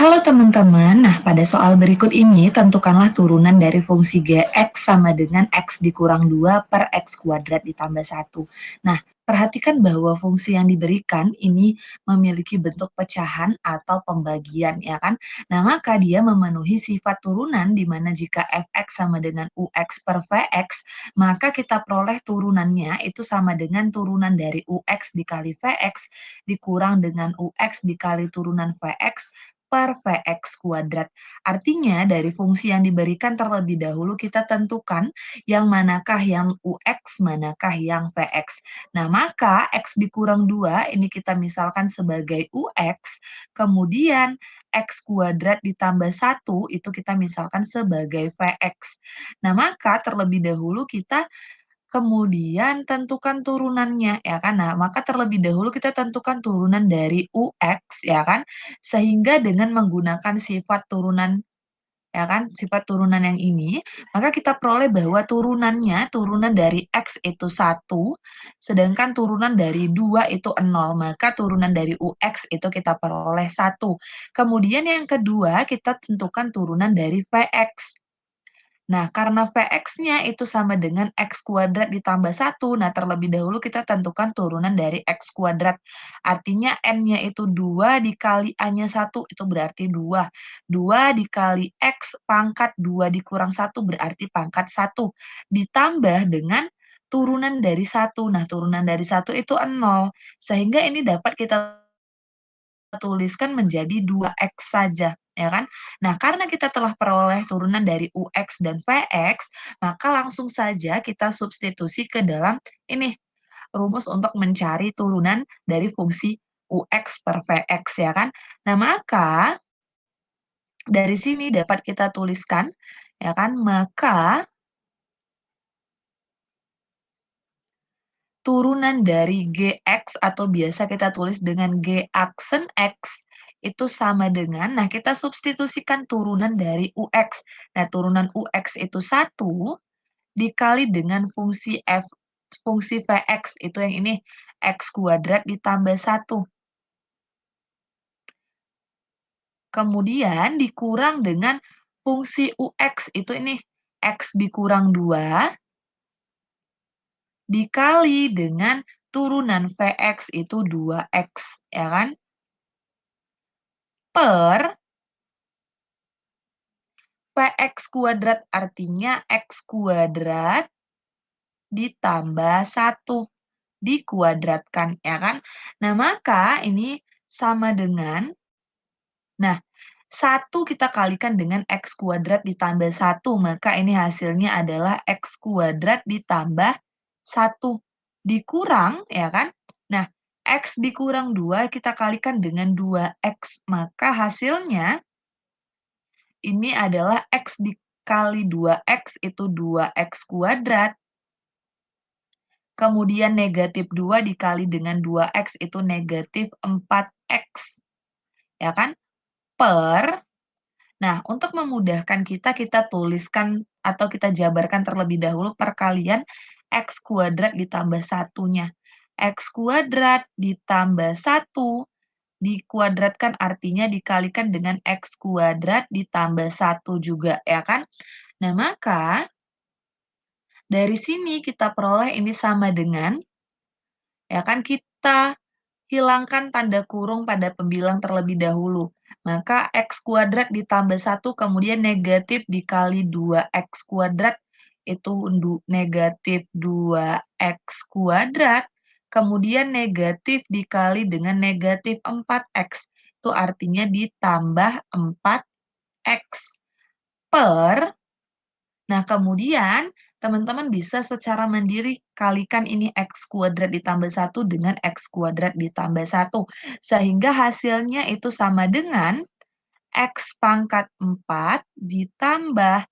Halo teman-teman, nah pada soal berikut ini tentukanlah turunan dari fungsi Gx sama dengan X dikurang 2 per X kuadrat ditambah 1. Nah, perhatikan bahwa fungsi yang diberikan ini memiliki bentuk pecahan atau pembagian, ya kan? Nah, maka dia memenuhi sifat turunan di mana jika Fx sama dengan Ux per Vx, maka kita peroleh turunannya itu sama dengan turunan dari Ux dikali Vx dikurang dengan Ux dikali turunan Vx per Vx kuadrat. Artinya dari fungsi yang diberikan terlebih dahulu kita tentukan yang manakah yang Ux, manakah yang Vx. Nah, maka X dikurang 2 ini kita misalkan sebagai Ux, kemudian X kuadrat ditambah 1 itu kita misalkan sebagai Vx. Nah, maka terlebih dahulu kita kemudian tentukan turunannya, ya kan. Nah, maka terlebih dahulu kita tentukan turunan dari Ux, ya kan, sehingga dengan menggunakan sifat turunan, ya kan, sifat turunan yang ini, maka kita peroleh bahwa turunannya, turunan dari X itu 1, sedangkan turunan dari 2 itu 0, maka turunan dari Ux itu kita peroleh 1. Kemudian yang kedua, kita tentukan turunan dari Vx. Nah, karena Vx-nya itu sama dengan X kuadrat ditambah 1, nah terlebih dahulu kita tentukan turunan dari X kuadrat. Artinya N-nya itu 2 dikali A-nya 1, itu berarti 2. 2 dikali X pangkat 2 dikurang 1 berarti pangkat 1. Ditambah dengan turunan dari 1. Nah, turunan dari 1 itu 0. Sehingga ini dapat kita tuliskan menjadi 2x saja, ya kan. Nah, karena kita telah peroleh turunan dari Ux dan Vx, maka langsung saja kita substitusi ke dalam ini, rumus untuk mencari turunan dari fungsi Ux per Vx, ya kan. Nah, maka dari sini dapat kita tuliskan, ya kan, maka turunan dari Gx atau biasa kita tulis dengan G aksen X itu sama dengan, nah kita substitusikan turunan dari Ux. Nah, turunan Ux itu 1 dikali dengan fungsi Vx, itu yang ini, X kuadrat ditambah 1. Kemudian dikurang dengan fungsi Ux, itu ini, X dikurang 2 dikali dengan turunan Vx itu 2x, ya kan? Per Vx kuadrat, artinya X kuadrat ditambah 1, dikuadratkan, ya kan? Nah, maka ini sama dengan, nah, 1 kita kalikan dengan X kuadrat ditambah 1, maka ini hasilnya adalah X kuadrat ditambah 1, dikurang, ya kan? Nah, X dikurang 2 kita kalikan dengan 2X, maka hasilnya ini adalah X dikali 2X itu 2X kuadrat. Kemudian negatif 2 dikali dengan 2X itu negatif 4X. Ya kan? Per, nah untuk memudahkan kita tuliskan atau kita jabarkan terlebih dahulu perkalian X kuadrat ditambah satunya. X kuadrat ditambah 1 dikuadratkan artinya dikalikan dengan X kuadrat ditambah 1 juga, ya kan? Nah, maka dari sini kita peroleh ini sama dengan, ya kan, kita hilangkan tanda kurung pada pembilang terlebih dahulu. Maka X kuadrat ditambah 1 kemudian negatif dikali 2X kuadrat, itu negatif 2X kuadrat, kemudian negatif dikali dengan negatif 4X, itu artinya ditambah 4X. Per, nah kemudian teman-teman bisa secara mandiri kalikan ini X kuadrat ditambah 1 dengan X kuadrat ditambah 1. Sehingga hasilnya itu sama dengan X pangkat 4 ditambah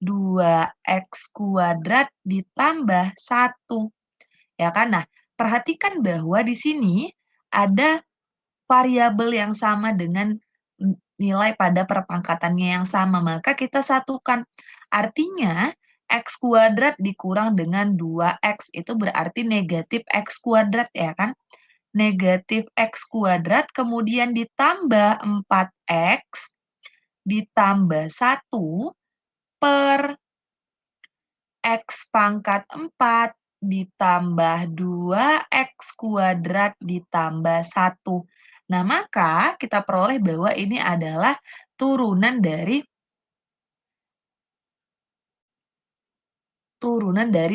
2X kuadrat ditambah 1. Ya kan? Nah, perhatikan bahwa di sini ada variabel yang sama dengan nilai pada perpangkatannya yang sama, maka kita satukan. Artinya, X kuadrat dikurang dengan 2X, itu berarti negatif X kuadrat, ya kan? negatif X kuadrat kemudian ditambah 4X ditambah 1 per X pangkat 4 ditambah 2X kuadrat ditambah 1. Nah, maka kita peroleh bahwa ini adalah turunan dari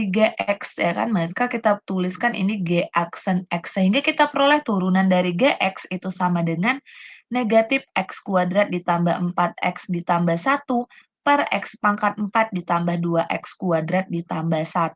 Gx, ya kan? Maka kita tuliskan ini G aksen X. Sehingga kita peroleh turunan dari Gx itu sama dengan negatif X kuadrat ditambah 4X ditambah 1 per X pangkat 4 ditambah 2X kuadrat ditambah 1.